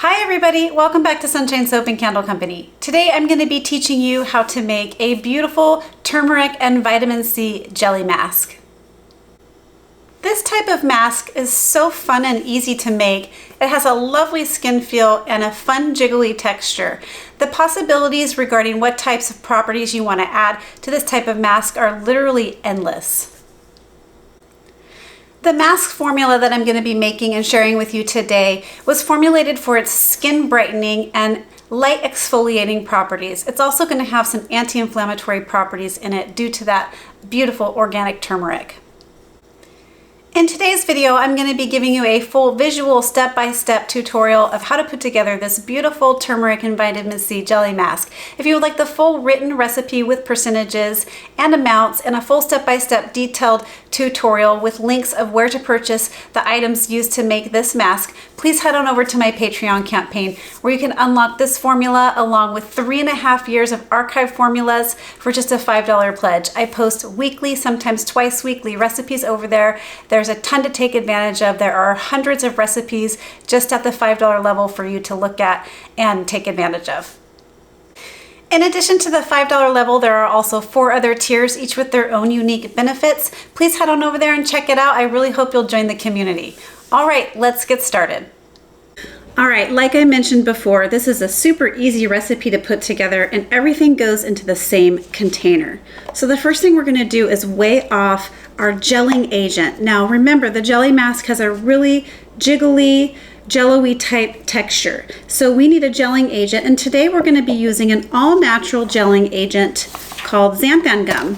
Hi everybody, welcome back to Sunshine Soap and Candle Company. Today I'm going to be teaching you how to make a beautiful turmeric and vitamin C jelly mask. This type of mask is so fun and easy to make. It has a lovely skin feel and a fun jiggly texture. The possibilities regarding what types of properties you want to add to this type of mask are literally endless. The mask formula that I'm going to be making and sharing with you today was formulated for its skin brightening and light exfoliating properties. It's also going to have some anti-inflammatory properties in it due to that beautiful organic turmeric. In today's video, I'm going to be giving you a full visual step-by-step tutorial of how to put together this beautiful turmeric and vitamin C jelly mask. If you would like the full written recipe with percentages and amounts and a full step-by-step detailed tutorial with links of where to purchase the items used to make this mask, please head on over to my Patreon campaign where you can unlock this formula along with 3.5 years of archive formulas for just a $5 pledge. I post weekly, sometimes twice weekly recipes over there. There's a ton to take advantage of. There are hundreds of recipes just at the $5 level for you to look at and take advantage of. In addition to the $5 level, there are also 4 other tiers, each with their own unique benefits. Please head on over there and check it out. I really hope you'll join the community. All right, let's get started. All right, like I mentioned before, this is a super easy recipe to put together and everything goes into the same container. So the first thing we're gonna do is weigh off our gelling agent. Now remember, the jelly mask has a really jiggly, jello-y type texture. So we need a gelling agent, and today we're gonna be using an all-natural gelling agent called Xanthan Gum.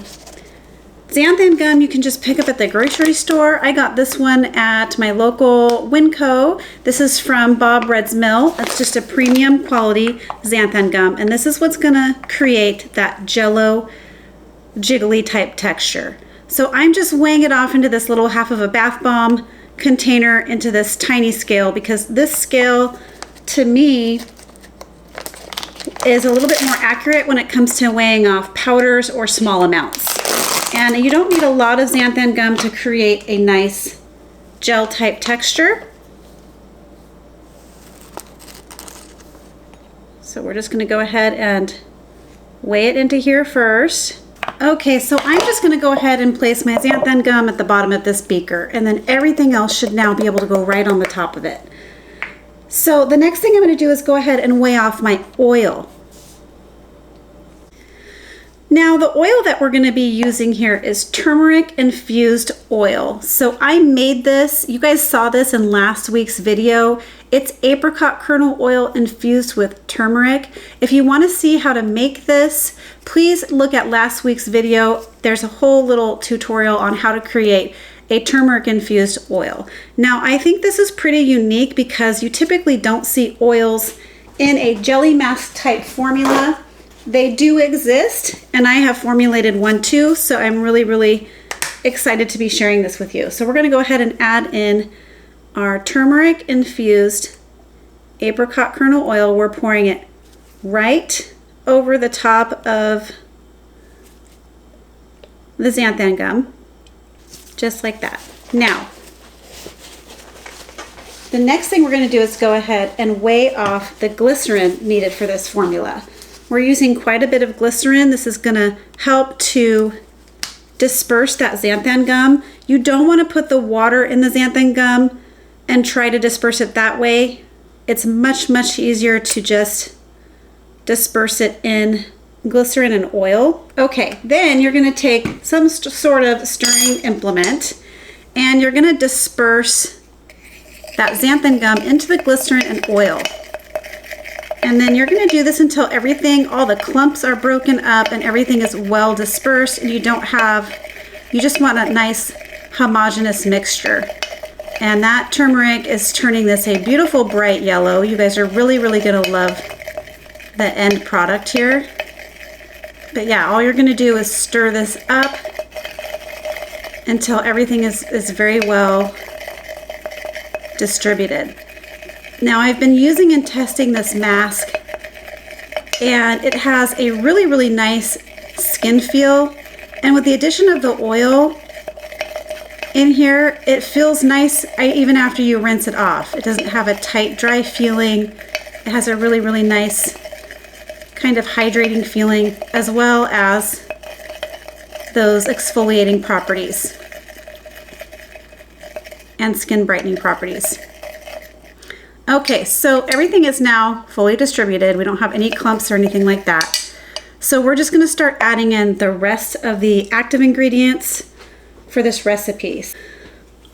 Xanthan Gum you can just pick up at the grocery store. I got this one at my local Winco. This is from Bob Red's Mill. It's just a premium quality Xanthan Gum, and this is what's gonna create that jello jiggly type texture. So I'm just weighing it off into this little half of a bath bomb container into this tiny scale because this scale to me is a little bit more accurate when it comes to weighing off powders or small amounts. And you don't need a lot of Xanthan Gum to create a nice gel type texture. So we're just going to go ahead and weigh it into here first. Okay, so I'm just going to go ahead and place my Xanthan Gum at the bottom of this beaker, and then everything else should now be able to go right on the top of it. So the next thing I'm going to do is go ahead and weigh off my oil. Now the oil that we're going to be using here is turmeric infused oil. So I made this, you guys saw this in last week's video. It's apricot kernel oil infused with turmeric. If you want to see how to make this, please look at last week's video. There's a whole little tutorial on how to create a turmeric infused oil. Now I think this is pretty unique because you typically don't see oils in a jelly mask type formula. They do exist, and I have formulated one too, so I'm really excited to be sharing this with you. So we're going to go ahead and add in our turmeric infused apricot kernel oil. We're pouring it right over the top of the Xanthan Gum, just like that. Now, the next thing we're going to do is go ahead and weigh off the glycerin needed for this formula. We're using quite a bit of glycerin. This is going to help to disperse that Xanthan Gum. You don't want to put the water in the Xanthan Gum and try to disperse it that way. It's much easier to just disperse it in glycerin and oil. Okay, then you're going to take some sort of stirring implement and you're going to disperse that Xanthan Gum into the glycerin and oil. And then you're going to do this until everything, all the clumps are broken up and everything is well dispersed, and you just want a nice homogeneous mixture. And that turmeric is turning this a beautiful bright yellow. You guys are really going to love the end product here. But yeah, all you're going to do is stir this up until everything is very well distributed. Now I've been using and testing this mask, and it has a really nice skin feel, and with the addition of the oil in here, it feels nice even after you rinse it off. It doesn't have a tight, dry feeling. It has a really, really nice kind of hydrating feeling, as well as those exfoliating properties and skin brightening properties. Okay, so everything is now fully distributed. We don't have any clumps or anything like that. So we're just gonna start adding in the rest of the active ingredients for this recipe.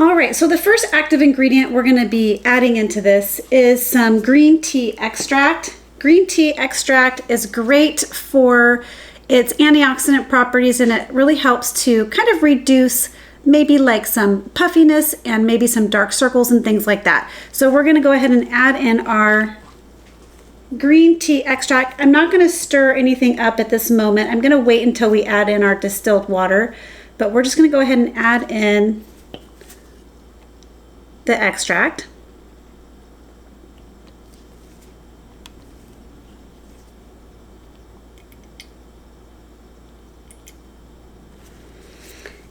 All right, so the first active ingredient we're gonna be adding into this is some green tea extract. Green tea extract is great for its antioxidant properties, and it really helps to kind of reduce maybe like some puffiness and maybe some dark circles and things like that. So we're gonna go ahead and add in our green tea extract. I'm not gonna stir anything up at this moment. I'm gonna wait until we add in our distilled water, but we're just gonna go ahead and add in the extract.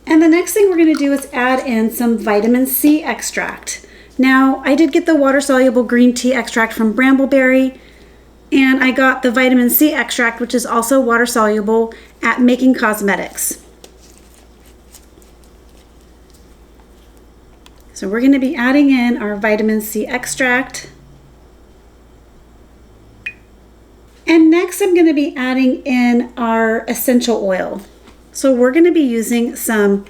And the next thing we're going to do is add in some vitamin C extract. Now, I did get the water-soluble green tea extract from Brambleberry, and I got the vitamin C extract, which is also water-soluble, at Making Cosmetics. So we're going to be adding in our vitamin C extract. And next I'm going to be adding in our essential oil. So we're going to be using some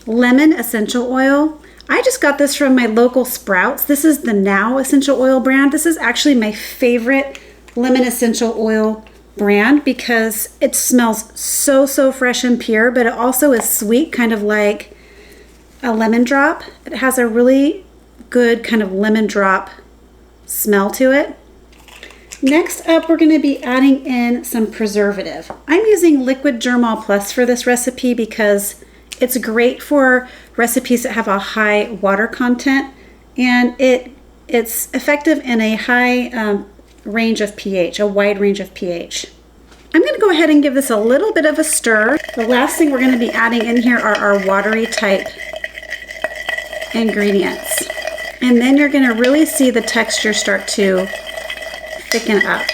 lemon essential oil. I just got this from my local Sprouts. This is the Now essential oil brand. This is actually my favorite lemon essential oil brand because it smells so, so fresh and pure, but it also is sweet, kind of like a lemon drop. It has a really good kind of lemon drop smell to it. Next up, we're going to be adding in some preservative. I'm using liquid Germall Plus for this recipe because it's great for recipes that have a high water content, and it's effective in a high range of pH, a wide range of pH. I'm going to go ahead and give this a little bit of a stir. The last thing we're going to be adding in here are our watery type ingredients. And then you're going to really see the texture start to thicken up.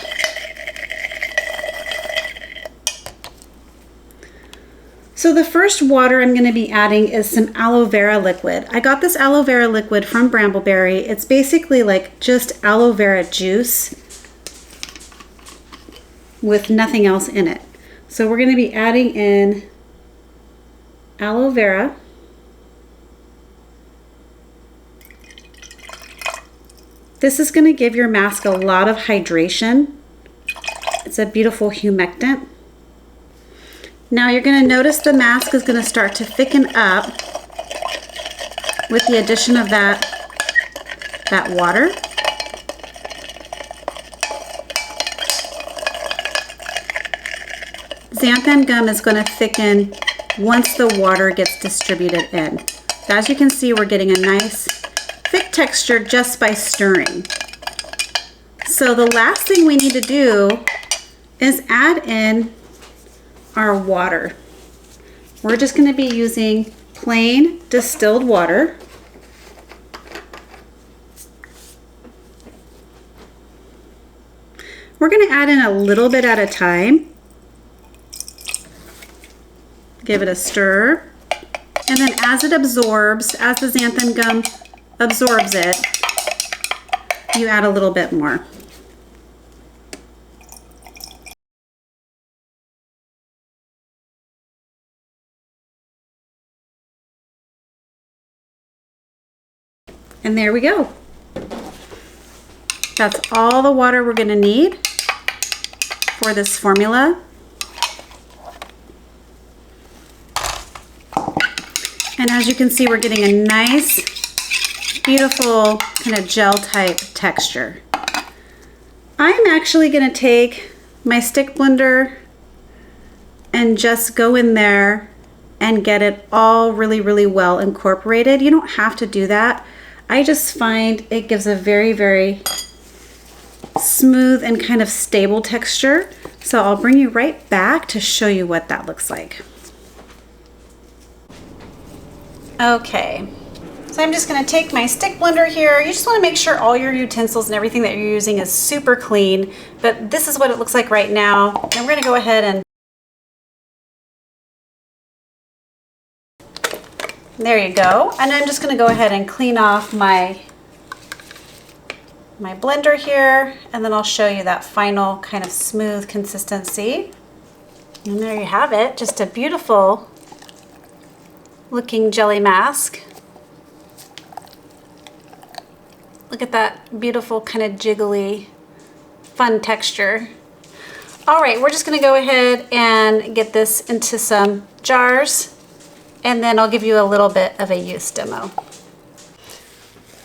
So the first water I'm going to be adding is some aloe vera liquid. I got this aloe vera liquid from Brambleberry. It's basically like just aloe vera juice with nothing else in it. So we're going to be adding in aloe vera. This is going to give your mask a lot of hydration. It's a beautiful humectant. Now you're going to notice the mask is going to start to thicken up with the addition of that water. Xanthan gum is going to thicken once the water gets distributed in. As you can see, we're getting a nice thick texture just by stirring. So the last thing we need to do is add in our water. We're just going to be using plain distilled water. We're going to add in a little bit at a time. Give it a stir. And then as it absorbs, as the xanthan gum absorbs it, you add a little bit more. And there we go. That's all the water we're going to need for this formula. And as you can see, we're getting a nice, beautiful kind of gel type texture. I'm actually going to take my stick blender and just go in there and get it all really, really well incorporated. You don't have to do that. I just find it gives a very, very smooth and kind of stable texture. So I'll bring you right back to show you what that looks like. Okay, So I'm just gonna take my stick blender here. You just wanna make sure all your utensils and everything that you're using is super clean, but this is what it looks like right now. And we're gonna go ahead and there you go. And I'm just gonna go ahead and clean off my blender here, and then I'll show you that final kind of smooth consistency. And there you have it, just a beautiful looking jelly mask. Look at that beautiful kind of jiggly, fun texture. All right, we're just gonna go ahead and get this into some jars, and then I'll give you a little bit of a use demo.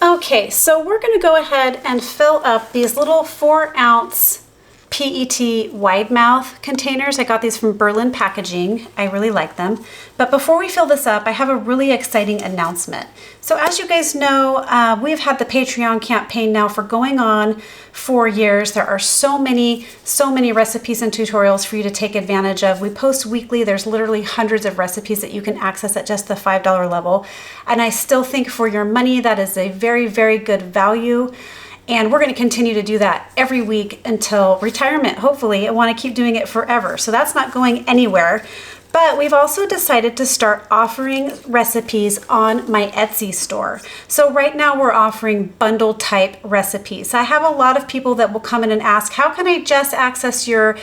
Okay, so we're gonna go ahead and fill up these little 4-ounce PET wide mouth containers. I got these from Berlin Packaging. I really like them. But before we fill this up, I have a really exciting announcement. So as you guys know, we've had the Patreon campaign now for going on 4 years. There are so many recipes and tutorials for you to take advantage of. We post weekly. There's literally hundreds of recipes that you can access at just the $5 level. And I still think for your money, that is a very, very good value. And we're going to continue to do that every week until retirement, hopefully. I want to keep doing it forever. So that's not going anywhere. But we've also decided to start offering recipes on my Etsy store. So right now we're offering bundle type recipes. I have a lot of people that will come in and ask, how can I just access your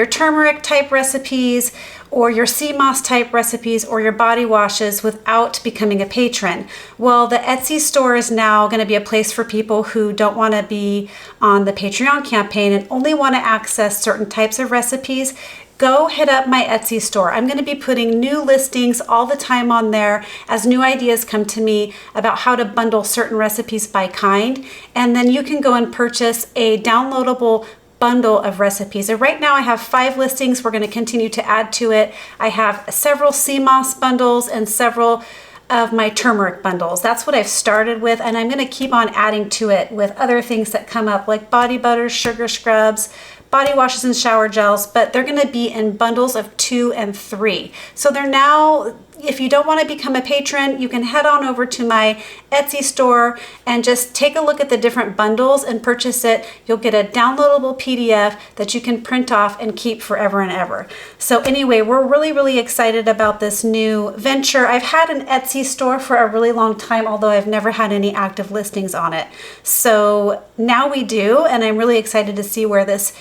turmeric type recipes or your sea moss type recipes or your body washes without becoming a patron? Well, the Etsy store is now going to be a place for people who don't want to be on the Patreon campaign and only want to access certain types of recipes. Go hit up my Etsy store. I'm going to be putting new listings all the time on there as new ideas come to me about how to bundle certain recipes by kind. And then you can go and purchase a downloadable bundle of recipes. And right now I have 5 listings. We're going to continue to add to it. I have several sea moss bundles and several of my turmeric bundles. That's what I've started with, and I'm going to keep on adding to it with other things that come up like body butters, sugar scrubs, body washes and shower gels, but they're going to be in bundles of 2 and 3. So they're now, if you don't want to become a patron, you can head on over to my Etsy store and just take a look at the different bundles and purchase it. You'll get a downloadable PDF that you can print off and keep forever and ever. So anyway, we're really, really excited about this new venture. I've had an Etsy store for a really long time, although I've never had any active listings on it. So now we do, and I'm really excited to see where this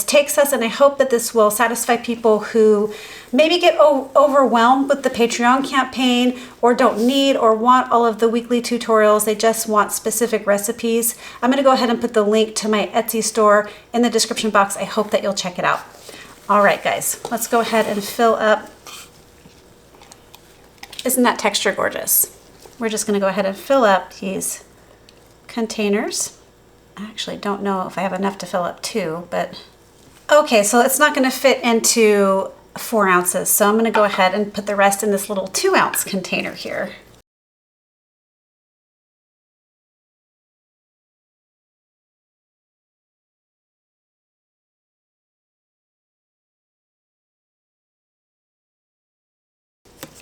takes us, and I hope that this will satisfy people who maybe get overwhelmed with the Patreon campaign or don't need or want all of the weekly tutorials. They just want specific recipes. I'm going to go ahead and put the link to my Etsy store in the description box. I hope that you'll check it out. All right, guys, let's go ahead and fill up. Isn't that texture gorgeous? We're just going to go ahead and fill up these containers. I actually don't know if I have enough to fill up 2, but okay, so it's not going to fit into 4 ounces. So I'm going to go ahead and put the rest in this little 2-ounce container here.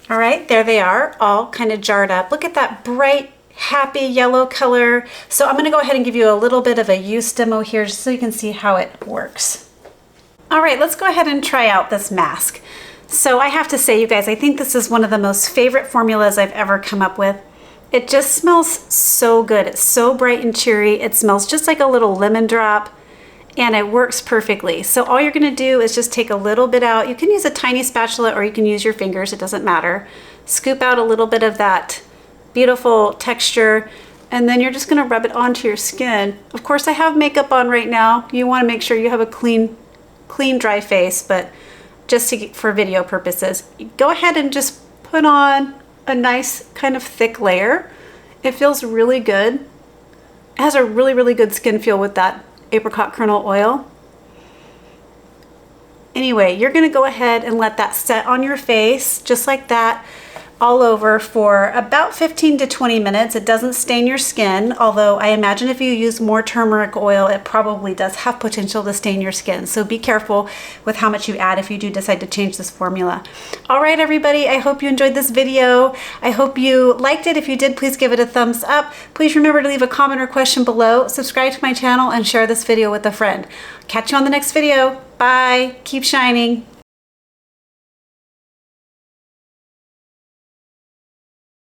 All right, there they are, all kind of jarred up. Look at that bright, happy yellow color. So I'm going to go ahead and give you a little bit of a use demo here just so you can see how it works. All right, let's go ahead and try out this mask. So I have to say, you guys, I think this is one of the most favorite formulas I've ever come up with. It just smells so good. It's so bright and cheery. It smells just like a little lemon drop, and it works perfectly. So all you're gonna do is just take a little bit out. You can use a tiny spatula or you can use your fingers, it doesn't matter. Scoop out a little bit of that beautiful texture, and then you're just gonna rub it onto your skin. Of course, I have makeup on right now. You wanna make sure you have a clean, dry face, but just for video purposes, go ahead and just put on a nice kind of thick layer. It feels really good. It has a really, really good skin feel with that apricot kernel oil. Anyway, you're gonna go ahead and let that set on your face just like that. all over for about 15 to 20 minutes. It doesn't stain your skin, although I imagine if you use more turmeric oil, it probably does have potential to stain your skin. So be careful with how much you add if you do decide to change this formula. All right, everybody, I hope you enjoyed this video. I hope you liked it. If you did, please give it a thumbs up. Please remember to leave a comment or question below, subscribe to my channel, and share this video with a friend. Catch you on the next video. Bye. Keep shining.